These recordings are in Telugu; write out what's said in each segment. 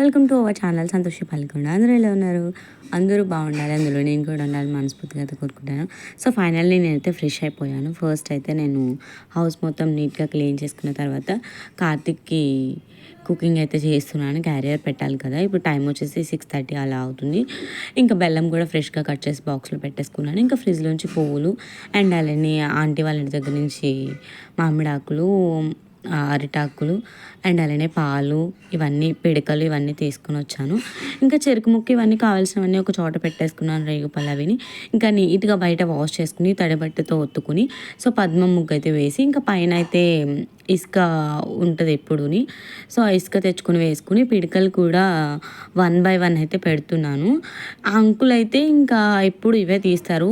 Welcome to our channel Santoshi Palkonda. అందరూ ఎలా ఉన్నారు? అందరూ బాగుండాలి, అందులో నేను కూడా ఉండాలి మనస్ఫూర్తిగా అయితే కోరుకుంటాను. సో ఫైనల్లీ నేనైతే ఫ్రెష్ అయిపోయాను. ఫస్ట్ అయితే నేను హౌస్ మొత్తం నీట్గా క్లీన్ చేసుకున్న తర్వాత కార్తిక్కి కుకింగ్ అయితే చేస్తున్నాను. క్యారియర్ పెట్టాలి కదా. ఇప్పుడు టైం వచ్చేసి 6:30 అలా అవుతుంది. ఇంకా బెల్లం కూడా ఫ్రెష్గా కట్ చేసి బాక్స్లో పెట్టేసుకున్నాను. ఇంకా ఫ్రిడ్జ్లోంచి పువ్వులు అండ్ అలానే ఆంటీ వాళ్ళ ఇంటి దగ్గర నుంచి మామిడాకులు, అరిటాకులు అండ్ అలానే పాలు, ఇవన్నీ పిడకలు ఇవన్నీ తీసుకొని వచ్చాను. ఇంకా చెరుకు ముక్క ఇవన్నీ కావాల్సినవన్నీ ఒక చోట పెట్టేసుకున్నాను. రేగుపళ్ళు అవిని ఇంకా నీట్గా బయట వాష్ చేసుకుని తడిబట్టతో ఒత్తుకుని సో పద్మం ముగ్గు అయితే వేసి ఇంకా పైన అయితే ఇసుక ఉంటుంది ఎప్పుడుని. సో ఆ ఇసుక తెచ్చుకొని వేసుకుని పిడకలు కూడా 1 by 1 అయితే పెడుతున్నాను. ఆ అంకుల్ అయితే ఇంకా ఎప్పుడు ఇవే తీస్తారు,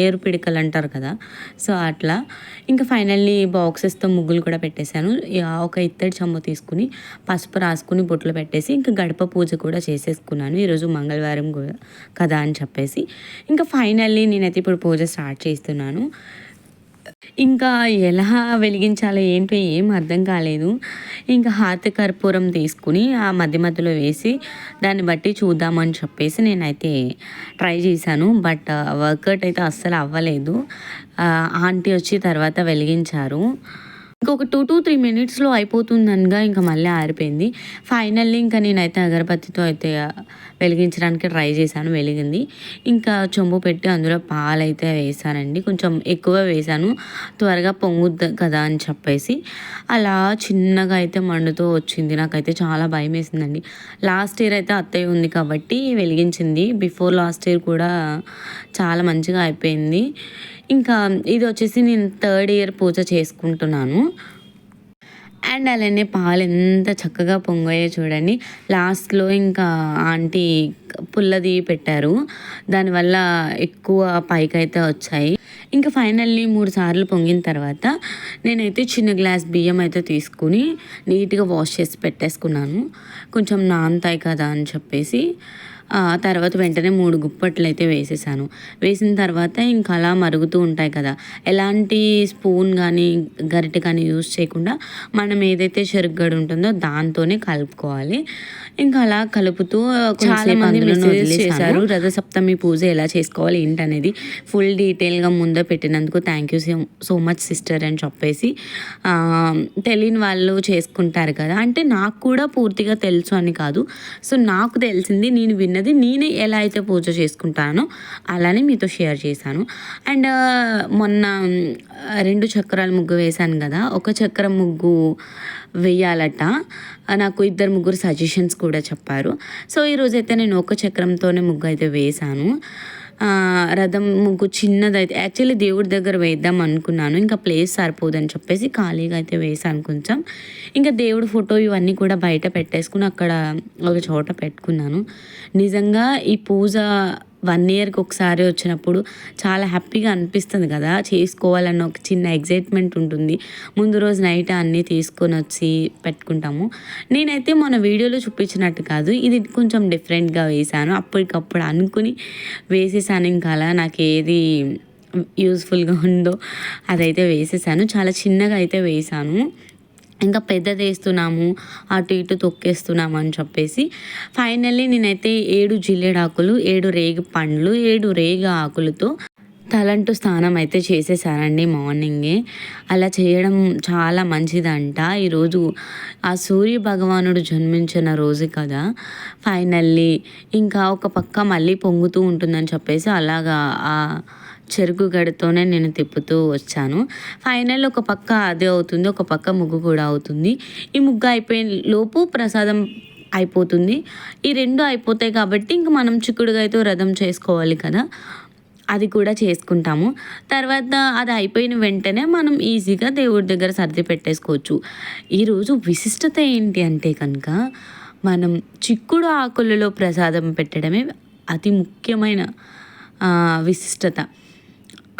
ఏరు పిడకలు అంటారు కదా. సో అట్లా ఇంకా ఫైనల్లీ బాక్సెస్తో ముగ్గులు కూడా పెట్టేశాను. ఒక ఇత్తడి చెంబు తీసుకుని పసుపు రాసుకుని బొట్లు పెట్టేసి ఇంకా గడప పూజ కూడా చేసేసుకున్నాను. ఈరోజు మంగళవారం కదా అని చెప్పేసి ఇంకా ఫైనల్లీ నేనైతే ఇప్పుడు పూజ స్టార్ట్ చేస్తున్నాను. ఇంకా ఎలా వెలిగించాలో ఏంటో ఏం అర్థం కాలేదు. ఇంకా హారతి కర్పూరం తీసుకుని ఆ మధ్య మధ్యలో వేసి దాన్ని బట్టి చూద్దామని చెప్పేసి నేనైతే ట్రై చేశాను. బట్ వర్కౌట్ అయితే అస్సలు అవ్వలేదు. ఆంటీ వచ్చి తర్వాత వెలిగించారు. ఇంకొక 2 to 3 minutesలో అయిపోతుందనగా ఇంకా మళ్ళీ ఆరిపోయింది. ఫైనల్లీ ఇంకా నేనైతే అగరబత్తితో అయితే వెలిగించడానికి ట్రై చేశాను. వెలిగింది. ఇంకా చెంబు పెట్టి అందులో పాలైతే వేసానండి. కొంచెం ఎక్కువ వేసాను, త్వరగా పొంగుద్ది కదా అని చెప్పేసి. అలా చిన్నగా అయితే మండుతూ వచ్చింది. నాకైతే చాలా భయం వేసిందండి. లాస్ట్ ఇయర్ అయితే అత్తయ్య ఉంది కాబట్టి వెలిగించింది. బిఫోర్ లాస్ట్ ఇయర్ కూడా చాలా మంచిగా అయిపోయింది. ఇంకా ఇది వచ్చేసి నేను 3rd year పూజ చేసుకుంటున్నాను. అండ్ అలానే పాలు ఎంత చక్కగా పొంగాయో చూడండి. లాస్ట్లో ఇంకా ఆంటీ పుల్లది పెట్టారు, దానివల్ల ఎక్కువ పైకైతే వచ్చాయి. ఇంకా ఫైనల్లీ 3 సార్లు పొంగిన తర్వాత నేనైతే చిన్న గ్లాస్ బియ్యం అయితే తీసుకుని నీట్గా వాష్ చేసి పెట్టేసుకున్నాను. కొంచెం నానతాయి కదా అని చెప్పేసి తర్వాత వెంటనే 3 గుప్పట్లు అయితే వేసేసాను. వేసిన తర్వాత ఇంకా అలా మరుగుతూ ఉంటాయి కదా, ఎలాంటి స్పూన్ కానీ గరిటె కానీ యూజ్ చేయకుండా మనం ఏదైతే చెరుగ్గడ ఉంటుందో దాంతోనే కలుపుకోవాలి. ఇంకా అలా కలుపుతూ చాలా మంది మెసేజ్ చేశారు రథసప్తమి పూజ ఎలా చేసుకోవాలి ఏంటనేది ఫుల్ డీటెయిల్గా ముందే పెట్టినందుకు thank you so much sister అని చెప్పేసి. తెలియని వాళ్ళు చేసుకుంటారు కదా, అంటే నాకు కూడా పూర్తిగా తెలుసు అని కాదు. సో నాకు తెలిసింది, నేను విన్నది, నేను ఎలా అయితే పూజ చేసుకుంటానో అలానే మీతో షేర్ చేశాను. అండ్ మొన్న 2 చక్రాల ముగ్గు వేశాను కదా, ఒక చక్రం ముగ్గు వేయాలట. నాకు 2-3 సజెషన్స్ కూడా చెప్పారు. సో ఈరోజైతే నేను ఒక చక్రంతోనే ముగ్గు అయితే వేశాను. రథం ముగ్గు చిన్నదైతే యాక్చువల్లీ దేవుడి దగ్గర వేద్దాం అనుకున్నాను, ఇంకా ప్లేస్ సరిపోదని చెప్పేసి ఖాళీగా అయితే వేసాను కొంచెం. ఇంకా దేవుడి ఫోటో ఇవన్నీ కూడా బయట పెట్టేసుకుని అక్కడ ఒక చోట పెట్టుకున్నాను. నిజంగా ఈ పూజ 1 yearకి ఒకసారి వచ్చినప్పుడు చాలా హ్యాపీగా అనిపిస్తుంది కదా, చేసుకోవాలన్న ఒక చిన్న ఎగ్జైట్మెంట్ ఉంటుంది. ముందు రోజు నైట్ అన్నీ తీసుకొని వచ్చి పెట్టుకుంటాము. నేనైతే మన వీడియోలో చూపించినట్టు కాదు, ఇది కొంచెం డిఫరెంట్గా వేసాను. అప్పటికప్పుడు అనుకుని వేసేసాను. ఇంకా అలా నాకు ఏది యూస్ఫుల్గా ఉందో అదైతే వేసేసాను. చాలా చిన్నగా అయితే వేసాను. ఇంకా పెద్దది వేస్తున్నాము, అటు ఇటు తొక్కేస్తున్నాము అని చెప్పేసి ఫైనల్లీ నేనైతే 7 జిల్లేడాకులు, 7 రేగి పండ్లు, 7 రేగి ఆకులతో తలంటు స్నానం అయితే చేసేసానండి మార్నింగే. అలా చేయడం చాలా మంచిదంట. ఈరోజు ఆ సూర్య భగవానుడు జన్మించిన రోజు కదా. ఫైనల్లీ ఇంకా ఒక పక్క మళ్ళీ పొంగుతూ ఉంటుందని చెప్పేసి అలాగా ఆ చెరుకు గడితోనే నేను తిప్పుతూ వచ్చాను. ఫైనల్ ఒక పక్క అదే అవుతుంది, ఒక పక్క ముగ్గు కూడా అవుతుంది. ఈ ముగ్గు అయిపోయిన లోపు ప్రసాదం అయిపోతుంది. ఈ 2 అయిపోతాయి కాబట్టి ఇంక మనం చిక్కుడుగాయతో రథం చేసుకోవాలి కదా, అది కూడా చేసుకుంటాము. తర్వాత అది అయిపోయిన వెంటనే మనం ఈజీగా దేవుడి దగ్గర సర్ది పెట్టేసుకోవచ్చు. ఈరోజు విశిష్టత ఏంటి అంటే కనుక మనం చిక్కుడు ఆకులలో ప్రసాదం పెట్టడమే అతి ముఖ్యమైన విశిష్టత.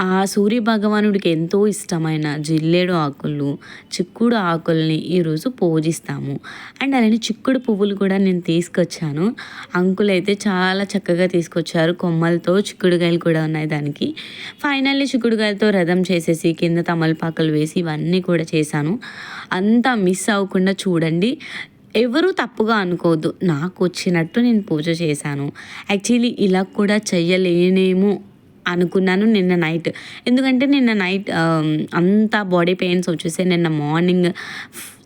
ఆ సూర్య భగవానుడికి ఎంతో ఇష్టమైన జిల్లేడు ఆకులు, చిక్కుడు ఆకుల్ని ఈరోజు పూజిస్తాము. అండ్ అలానే చిక్కుడు పువ్వులు కూడా నేను తీసుకొచ్చాను. అంకుల్ అయితే చాలా చక్కగా తీసుకొచ్చారు, కొమ్మలతో చిక్కుడుకాయలు కూడా ఉన్నాయి దానికి. ఫైనల్లీ చిక్కుడుకాయలతో రథం చేసేసి కింద తమలపాకులు వేసి ఇవన్నీ కూడా చేశాను. అంతా మిస్ అవ్వకుండా చూడండి. ఎవరు తప్పుగా అనుకోవద్దు. నాకు వచ్చినట్టు నేను పూజ చేశాను. యాక్చువల్లీ ఇలా కూడా చెయ్యలేనేమో అనుకున్నాను నిన్న నైట్. ఎందుకంటే నిన్న నైట్ అంతా బాడీ పెయిన్స్ వచ్చేసాయి. నిన్న మార్నింగ్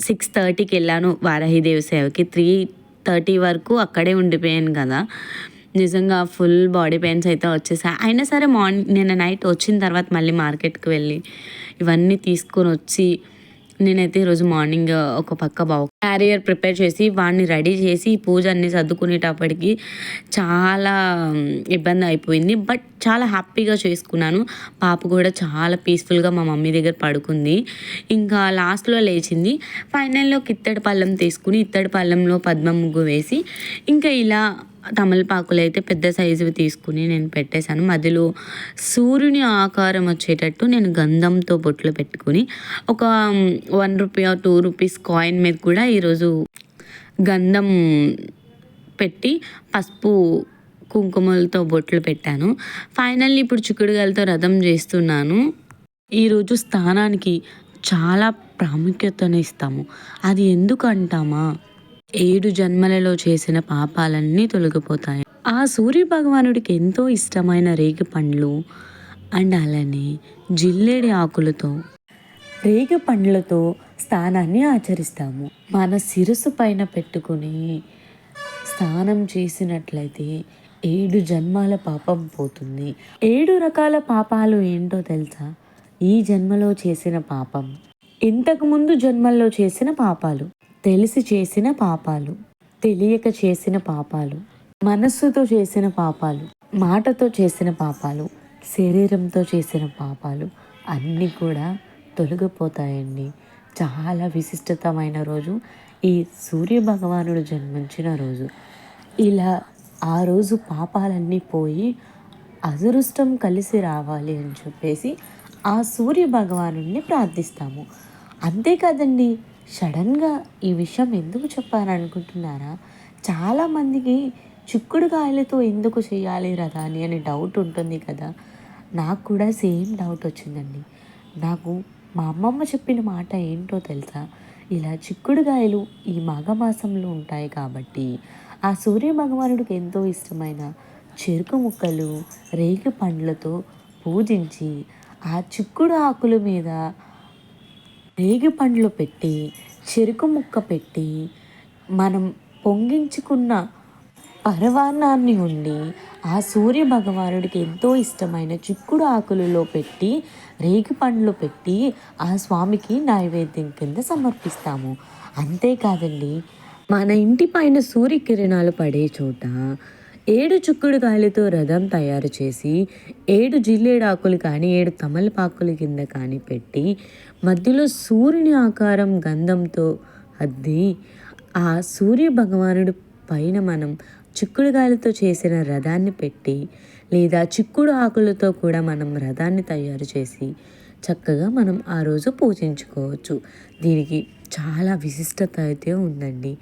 6:30కి వెళ్ళాను వారాహిదేవి సేవకి. 3:30 వరకు అక్కడే ఉండిపోయాను కదా. నిజంగా ఫుల్ బాడీ పెయిన్స్ అయితే వచ్చేసాయి. అయినా సరే నిన్న నైట్ వచ్చిన తర్వాత మళ్ళీ మార్కెట్కి వెళ్ళి ఇవన్నీ తీసుకొని వచ్చి నేనైతే ఈరోజు మార్నింగ్ ఒక పక్క క్యారియర్ ప్రిపేర్ చేసి వాడిని రెడీ చేసి పూజ అన్ని సర్దుకునేటప్పటికి చాలా ఇబ్బంది అయిపోయింది. బట్ చాలా హ్యాపీగా చేసుకున్నాను. పాప కూడా చాలా పీస్ఫుల్గా మా మమ్మీ దగ్గర పడుకుంది. ఇంకా లాస్ట్లో లేచింది. ఫైనల్లో ఇత్తడి పళ్ళెం తీసుకుని ఇత్తడి పళ్ళెంలో పద్మ ముగ్గు వేసి ఇంకా ఇలా తమలపాకులు అయితే పెద్ద సైజువి తీసుకుని నేను పెట్టేశాను. మధ్యలో సూర్యుని ఆకారం వచ్చేటట్టు నేను గంధంతో బొట్లు పెట్టుకుని ఒక 1 రూపీ ఆర్ 2 రూపీస్ కాయిన్ మీద కూడా ఈరోజు గంధం పెట్టి పసుపు కుంకుమలతో బొట్లు పెట్టాను. ఫైనల్లీ ఇప్పుడు చిక్కుడుగాయలతో రథం చేస్తున్నాను. ఈరోజు స్థానానికి చాలా ప్రాముఖ్యతను ఇస్తాము. అది ఎందుకు అంటామా, 7 జన్మలలో చేసిన పాపాలన్నీ తొలగిపోతాయి. ఆ సూర్య భగవానుడికి ఎంతో ఇష్టమైన రేగి పండ్లు అండ్ అలానే జిల్లేడి ఆకులతో రేగి పండ్లతో స్నానాన్ని ఆచరిస్తాము. మన శిరస్సు పైన పెట్టుకుని స్నానం చేసినట్లయితే 7 జన్మాల పాపం పోతుంది. 7 రకాల పాపాలు ఏంటో తెలుసా? ఈ జన్మలో చేసిన పాపం, ఇంతకుముందు జన్మల్లో చేసిన పాపాలు, తెలిసి చేసిన పాపాలు, తెలియక చేసిన పాపాలు, మనస్సుతో చేసిన పాపాలు, మాటతో చేసిన పాపాలు, శరీరంతో చేసిన పాపాలు అన్నీ కూడా తొలగిపోతాయండి. చాలా విశిష్టతమైన రోజు ఈ సూర్య భగవానుడు జన్మించిన రోజు. ఇలా ఆ రోజు పాపాలన్నీ పోయి అదృష్టం కలిసి రావాలి అని చెప్పేసి ఆ సూర్య భగవానుడిని ప్రార్థిస్తాము. అంతేకాదండి, సడన్గా ఈ విషయం ఎందుకు చెప్పారనుకుంటున్నారా? చాలామందికి చిక్కుడుకాయలతో ఎందుకు చేయాలి రథాన్ని అని డౌట్ ఉంటుంది కదా. నాకు కూడా సేమ్ డౌట్ వచ్చిందండి. నాకు మా అమ్మమ్మ చెప్పిన మాట ఏంటో తెలుసా? ఇలా చిక్కుడుకాయలు ఈ మాఘమాసంలో ఉంటాయి కాబట్టి ఆ సూర్య భగవానుడికి ఎంతో ఇష్టమైన చెరుకు ముక్కలు రేగి పండ్లతో పూజించి ఆ చిక్కుడు ఆకుల మీద రేగి పండ్లు పెట్టి చెరుకు ముక్క పెట్టి మనం పొంగించుకున్న పరవాన్నాన్ని ఉండి ఆ సూర్య భగవానుడికి ఎంతో ఇష్టమైన చిక్కుడు ఆకులలో పెట్టి రేగి పండ్లు పెట్టి ఆ స్వామికి నైవేద్యం కింద సమర్పిస్తాము. అంతేకాదండి, మన ఇంటి పైన సూర్యకిరణాలు పడే చోట 7 చిక్కుడుకాయలతో రథం తయారు చేసి 7 జిల్లేడాకులు కానీ 7 తమలపాకుల కింద కానీ పెట్టి మధ్యలో సూర్యుని ఆకారం గంధంతో అద్ది ఆ సూర్య భగవానుడి పైన మనం చిక్కుడుకాయలతో చేసిన రథాన్ని పెట్టి లేదా చిక్కుడు ఆకులతో కూడా మనం రథాన్ని తయారు చేసి చక్కగా మనం ఆ రోజు పూజించుకోవచ్చు. దీనికి చాలా విశిష్టత అయితే ఉందండి.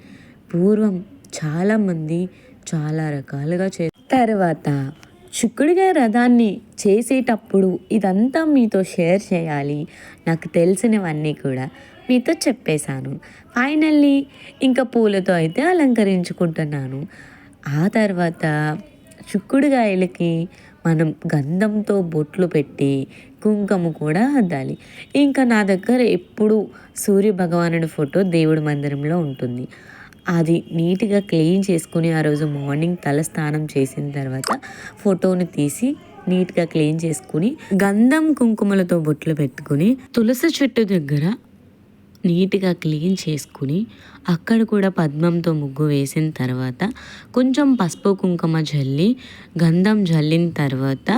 పూర్వం చాలామంది చాలా రకాలుగా తర్వాత చిక్కుడుకాయ రథాన్ని చేసేటప్పుడు ఇదంతా మీతో షేర్ చేయాలి, నాకు తెలిసినవన్నీ కూడా మీతో చెప్పేశాను. ఫైనల్లీ ఇంకా పూలతో అయితే అలంకరించుకుంటున్నాను. ఆ తర్వాత చిక్కుడుకాయలకి మనం గంధంతో బొట్లు పెట్టి కుంకుమ కూడా అద్దాలి. ఇంకా నా దగ్గర ఎప్పుడు సూర్య భగవానుడి ఫోటో దేవుడి మందిరంలో ఉంటుంది. అది నీట్గా క్లీన్ చేసుకుని ఆ రోజు మార్నింగ్ తల స్నానం చేసిన తర్వాత ఫోటోని తీసి నీట్గా క్లీన్ చేసుకుని గంధం కుంకుమలతో బొట్లు పెట్టుకుని తులసి చెట్టు దగ్గర నీట్గా క్లీన్ చేసుకుని అక్కడ కూడా పద్మంతో ముగ్గు వేసిన తర్వాత కొంచెం పసుపు కుంకుమ జల్లి గంధం జల్లిన తర్వాత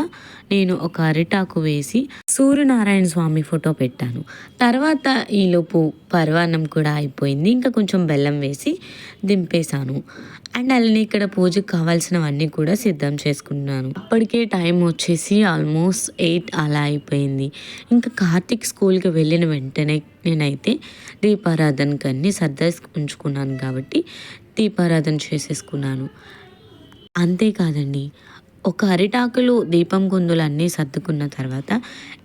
నేను ఒక అరిటాకు వేసి సూర్యనారాయణ స్వామి ఫోటో పెట్టాను. తర్వాత ఈలోపు పరవాన్నం కూడా అయిపోయింది. ఇంకా కొంచెం బెల్లం వేసి దింపేశాను. అండ్ అలానే ఇక్కడ పూజకు కావాల్సినవన్నీ కూడా సిద్ధం చేసుకున్నాను. అప్పటికే టైం వచ్చేసి ఆల్మోస్ట్ 8 అలా అయిపోయింది. ఇంకా కార్తీక్ స్కూల్కి వెళ్ళిన వెంటనే నేనైతే దీపారాధనకి అన్నీ సర్దేసి ఉంచుకున్నాను కాబట్టి దీపారాధన చేసేసుకున్నాను. అంతేకాదండి, ఒక అరిటాకులు దీపం కుందులు అన్నీ సర్దుకున్న తర్వాత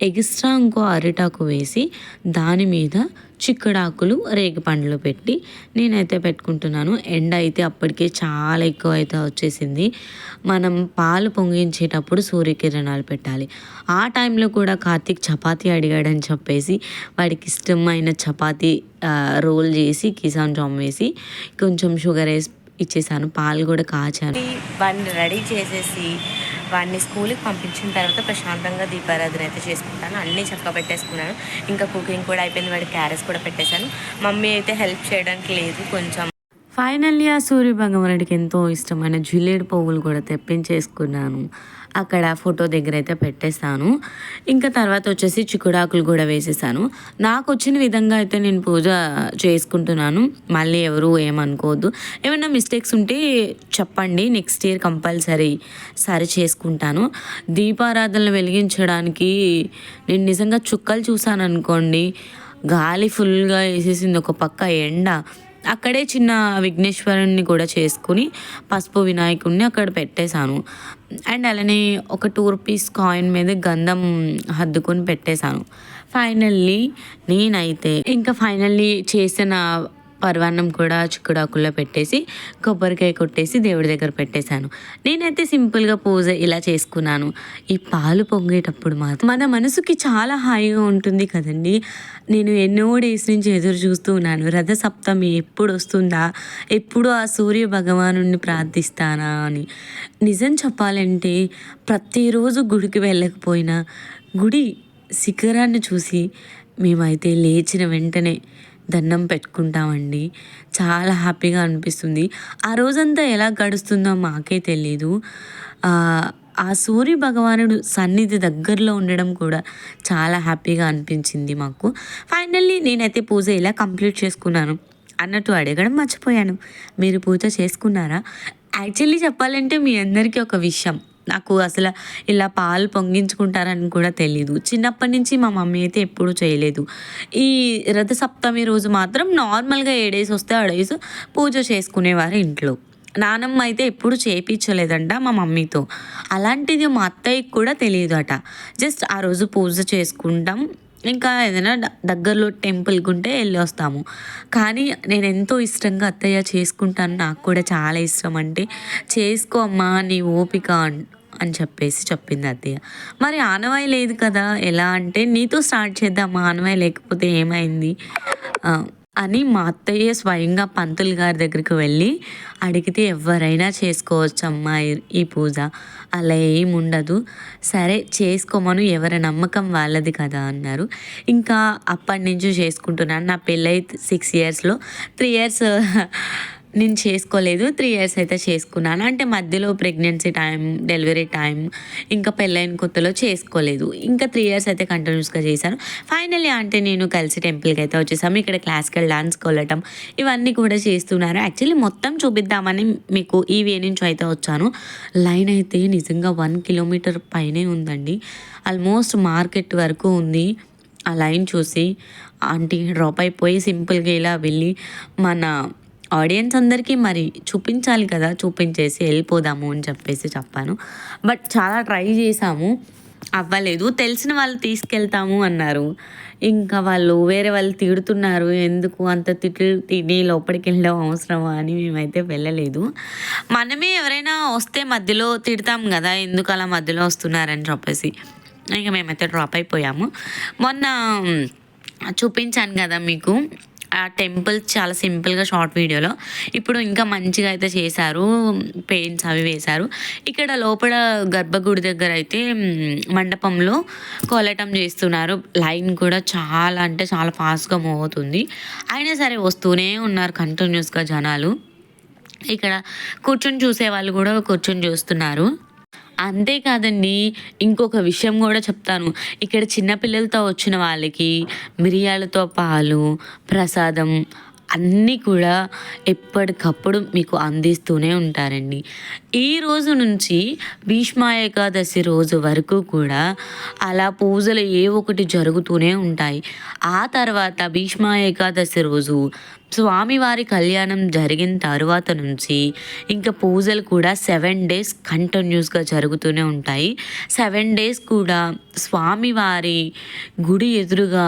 ఎక్స్ట్రా ఇంకో అరిటాకు వేసి దాని మీద చిక్కుడాకులు రేగిపండ్లు పెట్టి నేనైతే పెట్టుకుంటున్నాను. ఎండ అయితే అప్పటికే చాలా ఎక్కువ అయితే వచ్చేసింది. మనం పాలు పొంగించేటప్పుడు సూర్యకిరణాలు పెట్టాలి. ఆ టైంలో కూడా కార్తీక్ చపాతీ అడిగాడని చెప్పేసి వాడికి ఇష్టమైన చపాతీ రోల్ చేసి కిసాన్ జామ్ వేసి కొంచెం షుగర్ వేసి ఇచ్చేసాను. పాలు కూడా కాచాను. వాడిని రెడీ చేసేసి వాడిని స్కూల్కి పంపించిన తర్వాత ప్రశాంతంగా దీపారాధన అయితే చేసుకుంటాను. అన్నీ చక్కగా పెట్టేసుకున్నాను. ఇంకా కుకింగ్ కూడా అయిపోయింది. వాడికి క్యారెట్స్ కూడా పెట్టేశాను. మమ్మీ అయితే హెల్ప్ చేయడానికి లేదు కొంచెం. ఫైనల్లీ ఆ సూర్య భగవానుడికి ఎంతో ఇష్టమైన జిల్లేడు పువ్వులు కూడా తెప్పించేసుకున్నాను. అక్కడ ఫోటో దగ్గర అయితే పెట్టేస్తాను. ఇంకా తర్వాత వచ్చేసి చిక్కుడాకులు కూడా వేసేసాను. నాకు వచ్చిన విధంగా అయితే నేను పూజ చేసుకుంటున్నాను. మళ్ళీ ఎవరు ఏమనుకోవద్దు. ఏమైనా మిస్టేక్స్ ఉంటే చెప్పండి, నెక్స్ట్ ఇయర్ కంపల్సరీ సరి చేసుకుంటాను. దీపారాధనలు వెలిగించడానికి నేను నిజంగా చుక్కలు చూసాను అనుకోండి. గాలి ఫుల్గా వేసేసింది, ఒక పక్క ఎండ. అక్కడే చిన్న విఘ్నేశ్వరుని కూడా చేసుకుని పసుపు వినాయకుడిని అక్కడ పెట్టేశాను. అండ్ అలానే ఒక 2 రూపీస్ కాయిన్ మీద గంధం హద్దుకొని పెట్టేశాను. ఫైనల్లీ నేనైతే ఇంకా చేసిన పరవాన్నం కూడా చిక్కుడాకుల్లో పెట్టేసి కొబ్బరికాయ కొట్టేసి దేవుడి దగ్గర పెట్టేశాను. నేనైతే సింపుల్గా పూజ ఇలా చేసుకున్నాను. ఈ పాలు పొంగేటప్పుడు మాత్రం మన మనసుకి చాలా హాయిగా ఉంటుంది కదండి. నేను ఎన్నో డేస్ నుంచి ఎదురు చూస్తూ ఉన్నాను, రథసప్తమి ఎప్పుడు వస్తుందా, ఎప్పుడు ఆ సూర్య భగవానుడిని ప్రార్థిస్తానా అని. నిజం చెప్పాలంటే ప్రతిరోజు గుడికి వెళ్ళకపోయినా గుడి శిఖరాన్ని చూసి మేమైతే లేచిన వెంటనే దండం పెట్టుకుంటామండి. చాలా హ్యాపీగా అనిపిస్తుంది. ఆ రోజంతా ఎలా గడుస్తుందో మాకే తెలీదు. ఆ సూర్య భగవానుడు సన్నిధి దగ్గరలో ఉండడం కూడా చాలా హ్యాపీగా అనిపించింది మాకు. ఫైనల్లీ నేనైతే పూజ ఇలా కంప్లీట్ చేసుకున్నాను. అన్నట్టు అడగడం మర్చిపోయాను, మీరు పూజ చేసుకున్నారా? యాక్చువల్లీ చెప్పాలంటే మీ అందరికీ ఒక విషయం, నాకు అసలు ఇలా పాలు పొంగించుకుంటారని కూడా తెలీదు. చిన్నప్పటి నుంచి మా మమ్మీ అయితే ఎప్పుడూ చేయలేదు. ఈ రథసప్తమి రోజు మాత్రం నార్మల్గా ఏ డేస్ వస్తే ఆ డేస్ పూజ చేసుకునేవారు ఇంట్లో. నానమ్మ అయితే ఎప్పుడు చేయించలేదంట మా మమ్మీతో. అలాంటిది మా అత్తయ్యకి కూడా తెలియదు అట. జస్ట్ ఆ రోజు పూజ చేసుకుంటాం, ఇంకా ఏదైనా దగ్గరలో టెంపుల్కి ఉంటే వెళ్ళి వస్తాము. కానీ నేను ఎంతో ఇష్టంగా అత్తయ్య చేసుకుంటాను, నాకు కూడా చాలా ఇష్టం అంటే, చేసుకో అమ్మా నీ ఓపిక అని చెప్పేసి చెప్పింది అత్తయ్య. మరి ఆనవాయి లేదు కదా, ఎలా అంటే నీతో స్టార్ట్ చేద్దాం, ఆనవాయి లేకపోతే ఏమైంది అని మా అత్తయ్య స్వయంగా పంతులు గారి దగ్గరికి వెళ్ళి అడిగితే ఎవరైనా చేసుకోవచ్చమ్మా ఈ పూజ, అలా ఏముండదు, సరే చేసుకోమను, ఎవరి నమ్మకం వాళ్ళది కదా అన్నారు. ఇంకా అప్పటి నుంచి చేసుకుంటున్నాను. నా పెళ్ళై 6 ఇయర్స్లో 3 ఇయర్స్ నేను చేసుకోలేదు, 3 ఇయర్స్ అయితే చేసుకున్నాను. అంటే మధ్యలో ప్రెగ్నెన్సీ టైం, డెలివరీ టైం, ఇంకా పెళ్ళైన కొత్తలో చేసుకోలేదు. ఇంకా 3 ఇయర్స్ అయితే కంటిన్యూస్గా చేశాను. ఫైనల్లీ అంటే నేను కలిసి టెంపుల్కి అయితే వచ్చేసాము. ఇక్కడ క్లాసికల్ డాన్స్ కొలటం ఇవన్నీ కూడా చేస్తున్నారు. యాక్చువల్లీ మొత్తం చూపిద్దామని మీకు ఈ వే నుంచి అయితే వచ్చాను. లైన్ అయితే నిజంగా 1 కిలోమీటర్ పైనే ఉందండి. ఆల్మోస్ట్ మార్కెట్ వరకు ఉంది. ఆ లైన్ చూసి ఆంటీ డ్రాప్ అయిపోయి సింపుల్గా ఇలా వెళ్ళి మన ఆడియన్స్ అందరికీ మరి చూపించాలి కదా, చూపించేసి వెళ్ళిపోదాము అని చెప్పేసి చెప్పాను. బట్ చాలా ట్రై చేసాము, అవ్వలేదు. తెలిసిన వాళ్ళు తీసుకెళ్తాము అన్నారు. ఇంకా వేరే వాళ్ళు తిడుతున్నారు, ఎందుకు అంత తిట్లు తిని లోపలికి వెళ్ళడం అవసరమా అని మేమైతే వెళ్ళలేదు. మనమే ఎవరైనా వస్తే మధ్యలో తిడతాం కదా, ఎందుకు అలా మధ్యలో వస్తున్నారని చెప్పేసి ఇంకా మేమైతే డ్రాప్ అయిపోయాము. మొన్న చూపించాను కదా మీకు ఆ టెంపుల్, చాలా సింపుల్గా షార్ట్ వీడియోలో. ఇప్పుడు ఇంకా మంచిగా అయితే చేశారు, పెయింట్స్ అవి వేశారు. ఇక్కడ లోపల గర్భగుడి దగ్గర అయితే మండపంలో కోలాటం చేస్తున్నారు. లైన్ కూడా చాలా అంటే చాలా ఫాస్ట్గా మూవ్ అవుతుంది. అయినా సరే వస్తూనే ఉన్నారు కంటిన్యూస్గా జనాలు. ఇక్కడ కూర్చొని చూసే వాళ్ళు కూడా కూర్చొని చూస్తున్నారు. అంతేకాదండి, ఇంకొక విషయం కూడా చెప్తాను. ఇక్కడ చిన్నపిల్లలతో వచ్చిన వాళ్ళకి మిరియాలతో పాలు, ప్రసాదం అన్నీ కూడా ఎప్పటికప్పుడు మీకు అందిస్తూనే ఉంటారండి. ఈ రోజు నుంచి భీష్మ ఏకాదశి రోజు వరకు కూడా అలా పూజలు ఒకటి జరుగుతూనే ఉంటాయి. ఆ తర్వాత భీష్మ ఏకాదశి రోజు స్వామివారి కళ్యాణం జరిగిన తరువాత నుంచి ఇంకా పూజలు కూడా 7 డేస్ కంటిన్యూస్గా జరుగుతూనే ఉంటాయి. 7 డేస్ కూడా స్వామివారి గుడి ఎదురుగా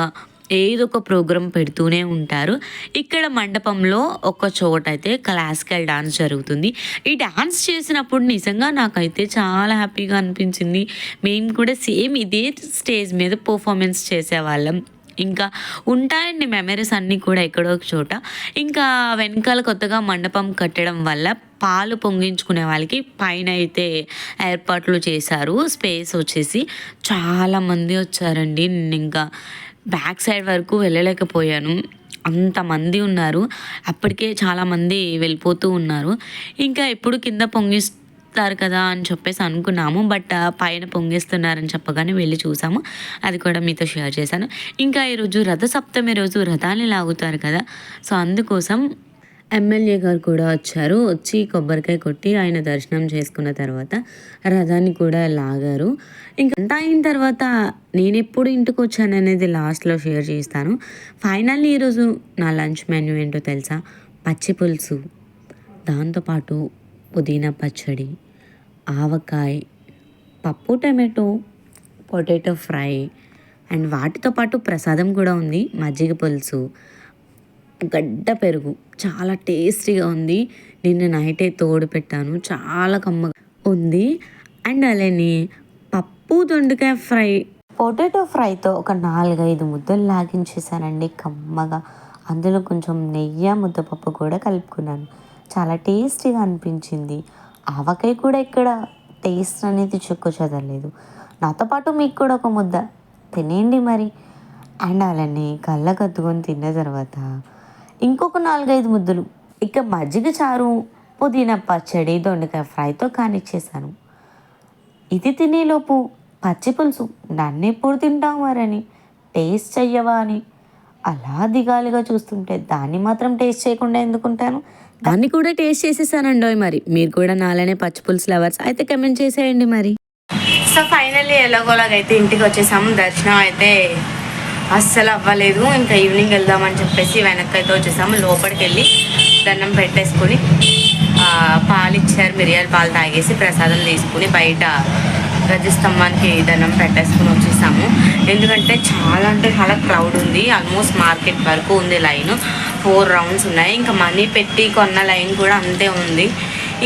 ఏదో ఒక ప్రోగ్రాం పెడుతూనే ఉంటారు. ఇక్కడ మండపంలో ఒక చోట అయితే క్లాసికల్ డాన్స్ జరుగుతుంది. ఈ డాన్స్ చేసినప్పుడు నిజంగా నాకైతే చాలా హ్యాపీగా అనిపించింది. మేము కూడా సేమ్ ఇదే స్టేజ్ మీద పర్ఫార్మెన్స్ చేసేవాళ్ళం. ఇంకా ఉంటాయండి మెమరీస్ అన్నీ కూడా ఎక్కడో ఒక చోట. ఇంకా వెనకాల కొత్తగా మండపం కట్టడం వల్ల పాలు పొంగించుకునే వాళ్ళకి పైన అయితే ఏర్పాట్లు చేశారు. స్పేస్ వచ్చేసి చాలామంది వచ్చారండి. నేను ఇంకా బ్యాక్ సైడ్ వరకు వెళ్ళలేకపోయాను, అంతమంది ఉన్నారు. అప్పటికే చాలామంది వెళ్ళిపోతూ ఉన్నారు. ఇంకా ఎప్పుడు కింద పొంగిస్తారు కదా అని చెప్పేసి అనుకున్నాము. బట్ పైన పొంగిస్తున్నారని చెప్పగానే వెళ్ళి చూసాము. అది కూడా మీతో షేర్ చేశాను. ఇంకా ఈరోజు రథసప్తమి రోజు రథాన్ని లాగుతారు కదా, సో అందుకోసం ఎమ్మెల్యే గారు కూడా వచ్చారు. వచ్చి కొబ్బరికాయ కొట్టి ఆయన దర్శనం చేసుకున్న తర్వాత రథాన్ని కూడా లాగారు. ఇంకా అంతా అయిన తర్వాత నేను ఎప్పుడు ఇంటికి వచ్చాను అనేది లాస్ట్లో షేర్ చేస్తాను. ఫైనల్లీ ఈరోజు నా లంచ్ మెన్యూ ఏంటో తెలుసా? పచ్చి పులుసు, దాంతోపాటు పుదీనా పచ్చడి, ఆవకాయ, పప్పు, టమాటో, పొటాటో ఫ్రై అండ్ వాటితో పాటు ప్రసాదం కూడా ఉంది, మజ్జిగ పులుసు, గడ్డ పెరుగు. చాలా టేస్టీగా ఉంది. నిన్న నైటే తోడు పెట్టాను, చాలా కమ్మగా ఉంది. అండ్ అలానే పప్పు, దొండకాయ ఫ్రై, పొటాటో ఫ్రైతో ఒక 4-5 ముద్దలు లాగించేసానండి కమ్మగా. అందులో కొంచెం నెయ్యి ముద్దపప్పు కూడా కలుపుకున్నాను. చాలా టేస్టీగా అనిపించింది. ఆవకాయ కూడా ఇక్కడ టేస్ట్ అనేది చెక్కు చెదరలేదు. నాతో పాటు మీకు కూడా ఒక ముద్ద తినేయండి మరి. అండ్ అలానే కళ్ళకద్దుకొని తిన్న తర్వాత ఇంకొక 4-5 ముద్దలు ఇక మజ్జిగ చారు, పుదీనా పచ్చడి, దొండకాయ ఫ్రైతో కానిచ్చేసాను. ఇది తినేలోపు పచ్చి పులుసు నన్నెప్పుడు తింటావు మరని, టేస్ట్ చెయ్యవా అని అలా దిగాలిగా చూస్తుంటే దాన్ని మాత్రం టేస్ట్ చేయకుండా ఎందుకుంటాను? దాన్ని కూడా టేస్ట్ చేసేసానండోయ్. మరి మీరు కూడా నాలనే పచ్చి పులుసు లవర్స్ అయితే కమెంట్ చేసేయండి మరి. సో ఫైనల్లీ ఎలాగోలాగైతే ఇంటికి వచ్చేసాము. దర్శనం అయితే అస్సలు అవ్వలేదు. ఇంకా ఈవినింగ్ వెళ్దామని చెప్పేసి వెనక్కి అయితే వచ్చేసాము. లోపలికి వెళ్ళి దండం పెట్టేసుకొని పాలు ఇచ్చారు, మిరియాల పాలు తాగేసి ప్రసాదం తీసుకుని బయట గజస్తంభానికి దండం పెట్టేసుకుని వచ్చేసాము. ఎందుకంటే చాలా అంటే చాలా క్రౌడ్ ఉంది. ఆల్మోస్ట్ మార్కెట్ వరకు ఉంది లైన్. 4 రౌండ్స్ ఉన్నాయి. ఇంకా మనీ పెట్టి కొన్న లైన్ కూడా అంతే ఉంది.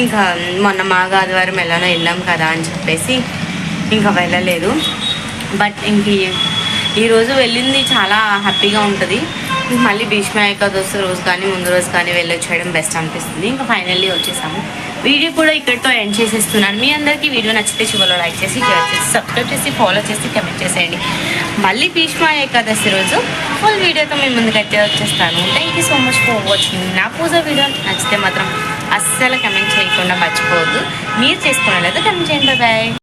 ఇంకా మొన్న ఆదివారం ఎలానో వెళ్ళాం కదా అని చెప్పేసి ఇంకా వెళ్ళలేదు. బట్ ఇంక ఈరోజు వెళ్ళింది చాలా హ్యాపీగా ఉంటుంది. మళ్ళీ భీష్మ ఏకాదశి రోజు కానీ ముందు రోజు కానీ వెళ్ళొచ్చేయడం బెస్ట్ అనిపిస్తుంది. ఇంకా ఫైనల్లీ వచ్చేసాము. వీడియో కూడా ఇక్కడితో ఎండ్ చేసేస్తున్నాను. మీ అందరికీ వీడియో నచ్చితే చివరిలో లైక్ చేసి, షేర్ చేసి, సబ్స్క్రైబ్ చేసి, ఫాలో చేసి, కమెంట్ చేసేయండి. మళ్ళీ భీష్మ ఏకాదశి రోజు ఫుల్ వీడియోతో మీ ముందుకైతే వచ్చేస్తాను. Thank you so much for watching. నా పూజ వీడియో నచ్చితే మాత్రం అస్సలు కమెంట్ చేయకుండా మర్చిపోవద్దు. మీరు చేసుకున్నట్లయితే కమెంట్ చేయండి. బాయ్.